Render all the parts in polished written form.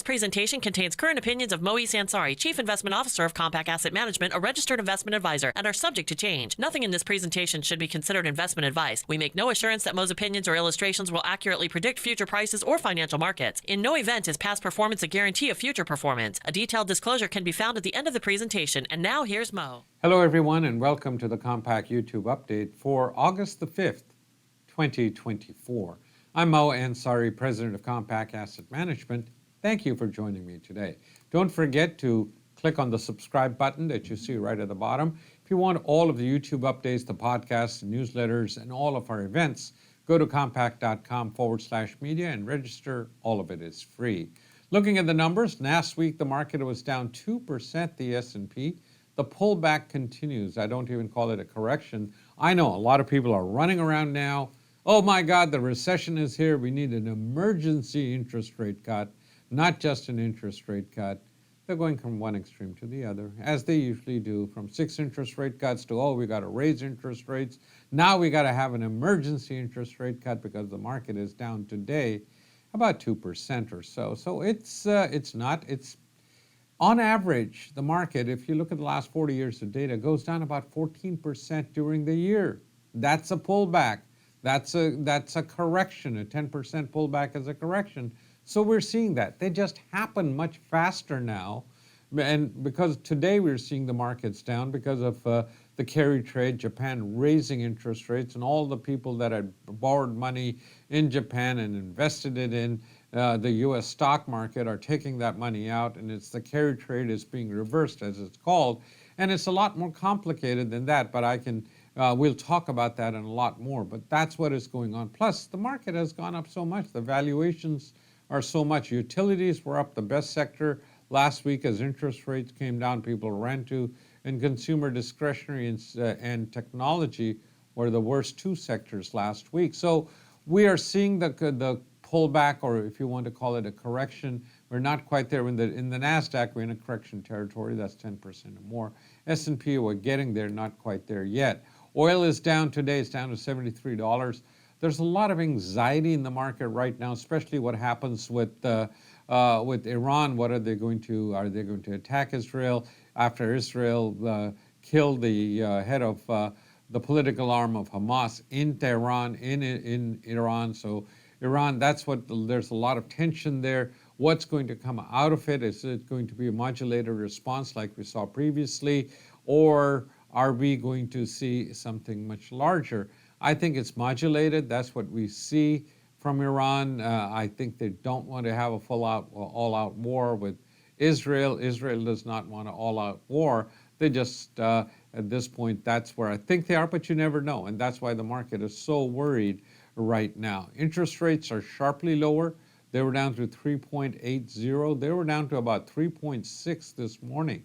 presentation contains current opinions of Moe Ansari, Chief Investment Officer of Compact Asset Management, a registered investment advisor, and are subject to change. Nothing in this presentation should be considered investment advice. We make no assurance that Moe's opinions or illustrations will accurately predict future prices or financial markets. In no event is past performance a guarantee of future performance. A detailed disclosure can be found at the end of the presentation. And now here's Moe. Hello everyone, and welcome to the Compact YouTube update for August the 5th, 2024. I'm Moe Ansari, President of Compact Asset Management. Thank you for joining me today. Don't forget to click on the subscribe button that you see right at the bottom. If you want all of the YouTube updates, the podcasts, the newsletters, and all of our events, go to compact.com/media and register. All of it is free. Looking at the numbers, last week the market was down 2%, the S&P. The pullback continues. I don't even call it a correction. I know a lot of people are running around now. Oh my God, the recession is here. We need an emergency interest rate cut, not just an interest rate cut. They're going from one extreme to the other, as they usually do, from 6 interest rate cuts to, oh, we got to raise interest rates. Now we got to have an emergency interest rate cut because the market is down today about 2% or so. So it's on average, the market, if you look at the last 40 years of data, goes down about 14% during the year. That's a pullback. That's a correction. A 10% pullback is a correction. So we're seeing that. They just happen much faster now. And because today we're seeing the markets down because of the carry trade, Japan raising interest rates, and all the people that had borrowed money in Japan and invested it in the U.S. stock market are taking that money out, and it's the carry trade is being reversed, as it's called. And it's a lot more complicated than that, but we'll talk about that and a lot more. But that's what is going on. Plus, the market has gone up so much. The valuations are so much. Utilities were up, the best sector last week as interest rates came down. People ran to, and consumer discretionary and technology were the worst 2 sectors last week. So we are seeing the pullback, or if you want to call it a correction. We're not quite there. In the NASDAQ, we're in a correction territory. That's 10% or more. S&P, we're getting there, not quite there yet. Oil is down today. It's down to $73. There's a lot of anxiety in the market right now, especially what happens with Iran. What are they going to attack Israel after Israel killed the head of the political arm of Hamas in Tehran, in Iran? So Iran, there's a lot of tension there. What's going to come out of it? Is it going to be a modulated response like we saw previously, or are we going to see something much larger? I think it's modulated. That's what we see from Iran. I think they don't want to have a all-out war with Israel. Israel does not want an all-out war. They just, at this point, that's where I think they are, but you never know. And that's why the market is so worried right now. Interest rates are sharply lower. They were down to 3.80. They were down to about 3.6 this morning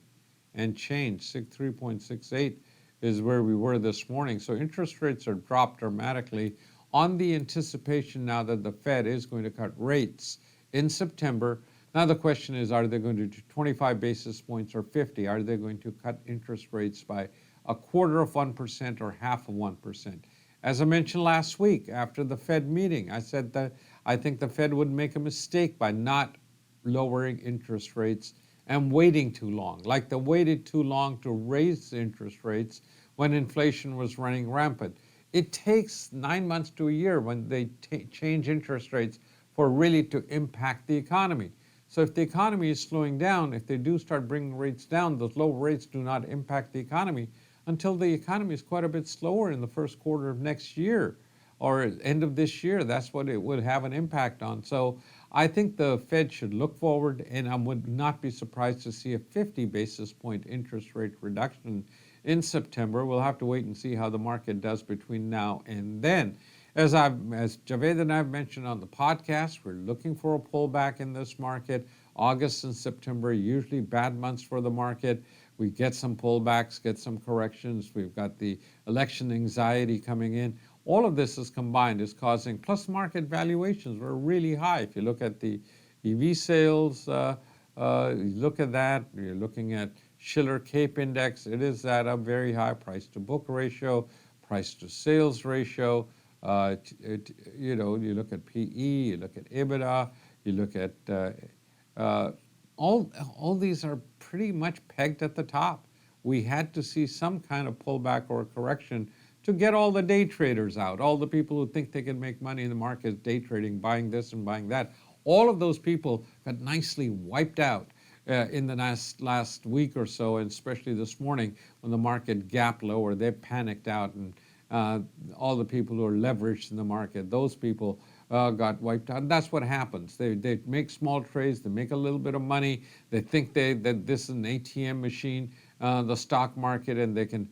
and changed. 3.68 is where we were this morning. So interest rates are dropped dramatically on the anticipation now that the Fed is going to cut rates in September. Now the question is, are they going to do 25 basis points or 50? Are they going to cut interest rates by 0.25% or 0.5%? As I mentioned last week after the Fed meeting, I said that I think the Fed would make a mistake by not lowering interest rates and waiting too long. Like they waited too long to raise interest rates when inflation was running rampant. It takes 9 months to a year when they change interest rates for really to impact the economy. So if the economy is slowing down, if they do start bringing rates down, those low rates do not impact the economy until the economy is quite a bit slower in the first quarter of next year or end of this year. That's what it would have an impact on. So I think the Fed should look forward, and I would not be surprised to see a 50 basis point interest rate reduction in September. We'll have to wait and see how the market does between now and then. As Javed and I have mentioned on the podcast, we're looking for a pullback in this market. August and September are usually bad months for the market. We get some pullbacks, get some corrections. We've got the election anxiety coming in. All of this is combined is causing, plus market valuations were really high. If you look at the EV sales, you look at that, you're looking at Schiller Cape Index, it is at a very high price to book ratio, price to sales ratio. You look at PE, you look at EBITDA, you look at Uh, all these are pretty much pegged at the top. We had to see some kind of pullback or correction to get all the day traders out, all the people who think they can make money in the market day trading, buying this and buying that. All of those people got nicely wiped out in the last week or so, and especially this morning when the market gapped lower. They panicked out, and all the people who are leveraged in the market, those people got wiped out. And that's what happens. They make small trades, they make a little bit of money, they think that this is an ATM machine, the stock market, and they can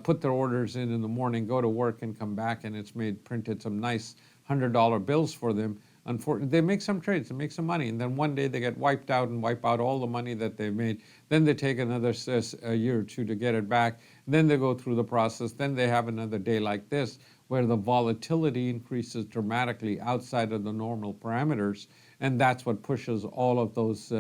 put their orders in the morning, go to work, and come back, and it's printed some nice $100 bills for them. Unfortunately, they make some trades, they make some money, and then one day they get wiped out and wipe out all the money that they made. Then they take another a year or two to get it back. Then they go through the process. Then they have another day like this where the volatility increases dramatically outside of the normal parameters, and that's what pushes all of those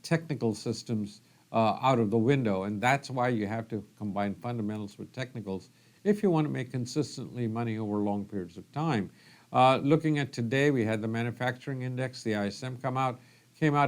technical systems out of the window. And that's why you have to combine fundamentals with technicals if you want to make consistently money over long periods of time. Looking at today, we had the manufacturing index, the ISM, came out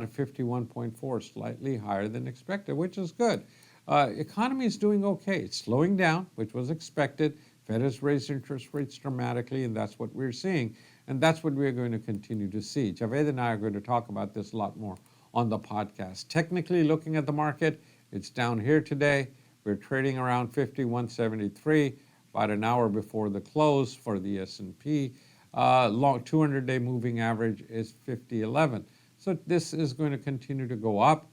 at 51.4, slightly higher than expected, which is good. Economy is doing okay. It's slowing down, which was expected. Fed has raised interest rates dramatically, and that's what we're seeing. And that's what we're going to continue to see. Javed and I are going to talk about this a lot more on the podcast. Technically, looking at the market, it's down here today. We're trading around 51.73, about an hour before the close for the S&P. Long 200-day moving average is 50.11. So this is going to continue to go up.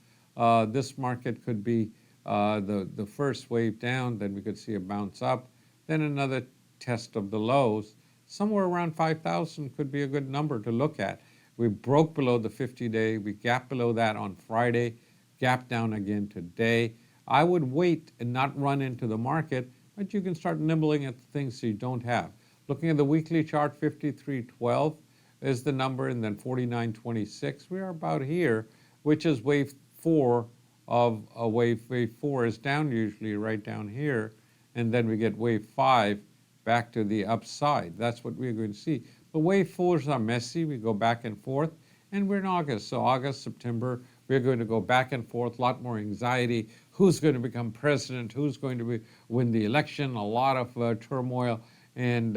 This market could be the first wave down, then we could see a bounce up, then another test of the lows. Somewhere around 5,000 could be a good number to look at. We broke below the 50-day. We gapped below that on Friday, gapped down again today. I would wait and not run into the market, but you can start nibbling at the things you don't have. Looking at the weekly chart, 53.12 is the number, and then 49.26. We are about here, which is wave 4 of a wave. Wave 4 is down usually right down here, and then we get wave 5 back to the upside. That's what we're going to see. The wave 4s are messy. We go back and forth, and we're in August. So August, September, we're going to go back and forth, a lot more anxiety. Who's going to become president? Who's going to win the election? A lot of turmoil. And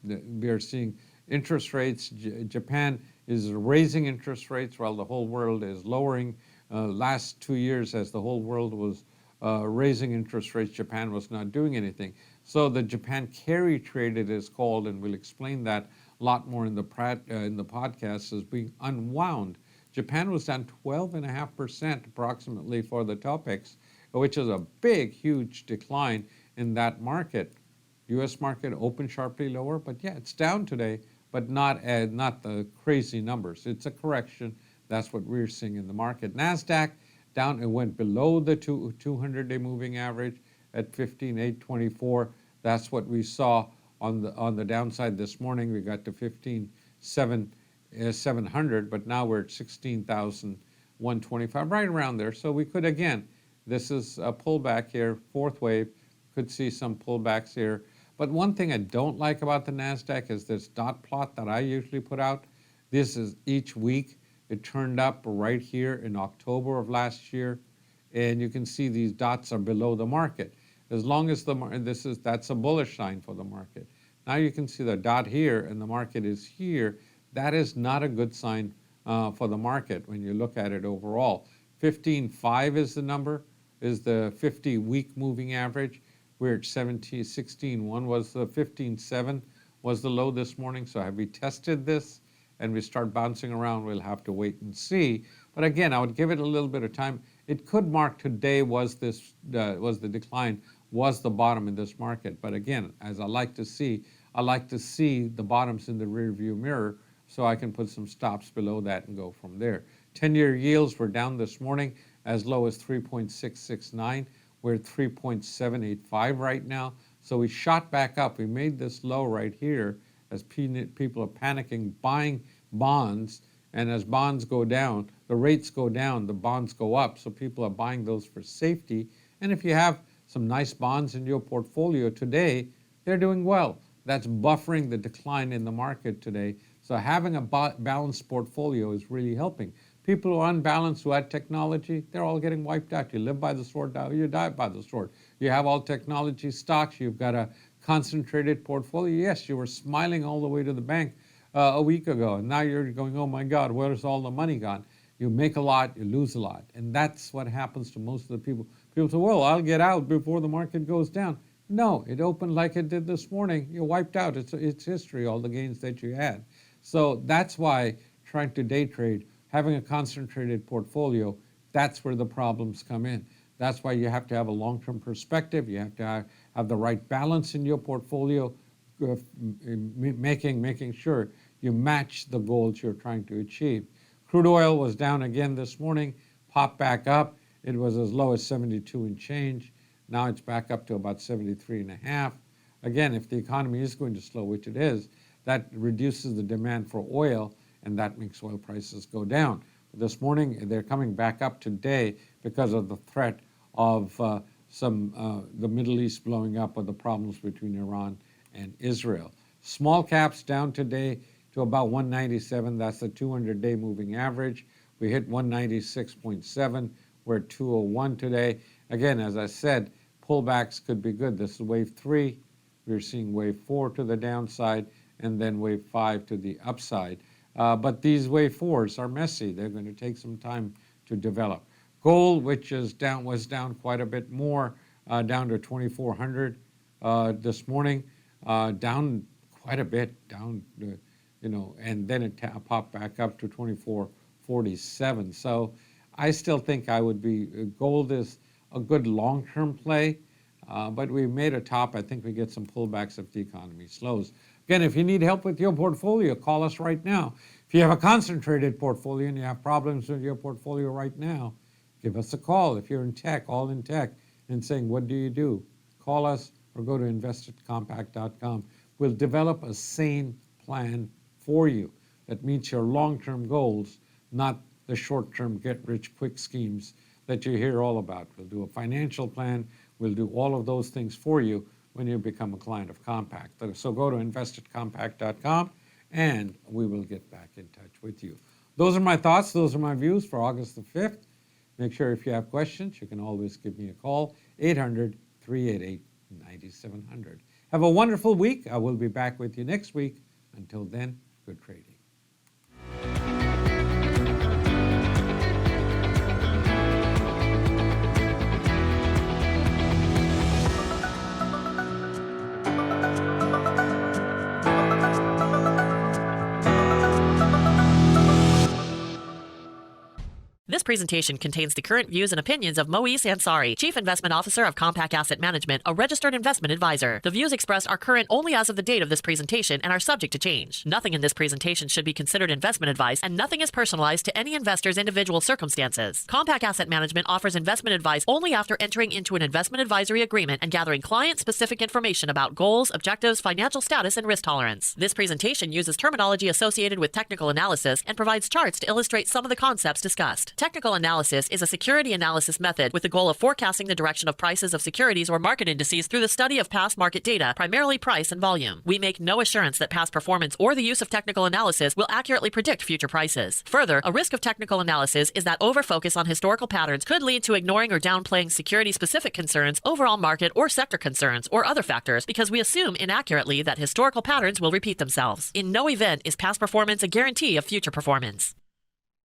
we are seeing interest rates. Japan is raising interest rates while the whole world is lowering. Last 2 years, as the whole world was raising interest rates, Japan was not doing anything. So the Japan carry trade, it is called, and we'll explain that a lot more in the podcast, is being unwound. Japan was down 12.5% approximately for the TOPIX, which is a big, huge decline in that market. U.S. market opened sharply lower, but yeah, it's down today, but not the crazy numbers. It's a correction. That's what we're seeing in the market. NASDAQ down, it went below the 200-day moving average at 15,824. That's what we saw on the downside this morning. We got to 15,700, but now we're at 16,125, right around there. So we could, again, this is a pullback here, fourth wave, could see some pullbacks here. But one thing I don't like about the NASDAQ is this dot plot that I usually put out. This is each week. It turned up right here in October of last year, and you can see these dots are below the market. As long as that's a bullish sign for the market. Now you can see the dot here, and the market is here. That is not a good sign for the market when you look at it overall. 15.5 is the number, is the 50-week moving average. We're at 16.1 was the 15.7 was the low this morning. So have we tested this and we start bouncing around? We'll have to wait and see. But again, I would give it a little bit of time. It could mark today was the decline, was the bottom in this market. But again, as I like to see the bottoms in the rear view mirror so I can put some stops below that and go from there. 10-year yields were down this morning as low as 3.669. We're at 3.785 right now. So we shot back up. We made this low right here as people are panicking, buying bonds. And as bonds go down, the rates go down, the bonds go up. So people are buying those for safety. And if you have some nice bonds in your portfolio today, they're doing well. That's buffering the decline in the market today. So having a balanced portfolio is really helping. People who are unbalanced, who had technology, they're all getting wiped out. You live by the sword, you die by the sword. You have all technology stocks, you've got a concentrated portfolio. Yes, you were smiling all the way to the bank a week ago, and now you're going, oh my God, where's all the money gone? You make a lot, you lose a lot. And that's what happens to most of the people. People say, well, I'll get out before the market goes down. No, it opened like it did this morning. You're wiped out. It's history, all the gains that you had. So that's why trying to day trade, having a concentrated portfolio, that's where the problems come in. That's why you have to have a long-term perspective. You have to have the right balance in your portfolio, making sure you match the goals you're trying to achieve. Crude oil was down again this morning, popped back up. It was as low as 72 and change. Now it's back up to about 73.5. Again, if the economy is going to slow, which it is, that reduces the demand for oil, and that makes oil prices go down. But this morning, they're coming back up today because of the threat of the Middle East blowing up, or the problems between Iran and Israel. Small caps down today to about 197. That's the 200-day moving average. We hit 196.7. We're at 201 today. Again, as I said, pullbacks could be good. This is wave 3. We're seeing wave 4 to the downside, and then wave 5 to the upside. But these wave 4s are messy. They're going to take some time to develop. Gold, which was down quite a bit more, down to 2,400 this morning, down quite a bit, and then it popped back up to 2,447. So I still think gold is a good long-term play, but we made a top. I think we get some pullbacks if the economy slows. Again, if you need help with your portfolio, call us right now. If you have a concentrated portfolio and you have problems with your portfolio right now, give us a call. If you're in tech, all in tech, and saying, what do you do? Call us or go to investedcompact.com. We'll develop a sane plan for you that meets your long-term goals, not the short-term get-rich-quick schemes that you hear all about. We'll do a financial plan. We'll do all of those things for you when you become a client of Compact. So go to investedcompact.com and we will get back in touch with you. Those are my thoughts. Those are my views for August the 5th. Make sure if you have questions, you can always give me a call, 800-388-9700. Have a wonderful week. I will be back with you next week. Until then, good trading. This presentation contains the current views and opinions of Moe Ansari, Chief Investment Officer of Compact Asset Management, a registered investment advisor. The views expressed are current only as of the date of this presentation and are subject to change. Nothing in this presentation should be considered investment advice, and nothing is personalized to any investor's individual circumstances. Compact Asset Management offers investment advice only after entering into an investment advisory agreement and gathering client-specific information about goals, objectives, financial status, and risk tolerance. This presentation uses terminology associated with technical analysis and provides charts to illustrate some of the concepts discussed. Technical analysis is a security analysis method with the goal of forecasting the direction of prices of securities or market indices through the study of past market data, primarily price and volume. We make no assurance that past performance or the use of technical analysis will accurately predict future prices. Further, a risk of technical analysis is that overfocus on historical patterns could lead to ignoring or downplaying security-specific concerns, overall market or sector concerns, or other factors because we assume inaccurately that historical patterns will repeat themselves. In no event is past performance a guarantee of future performance.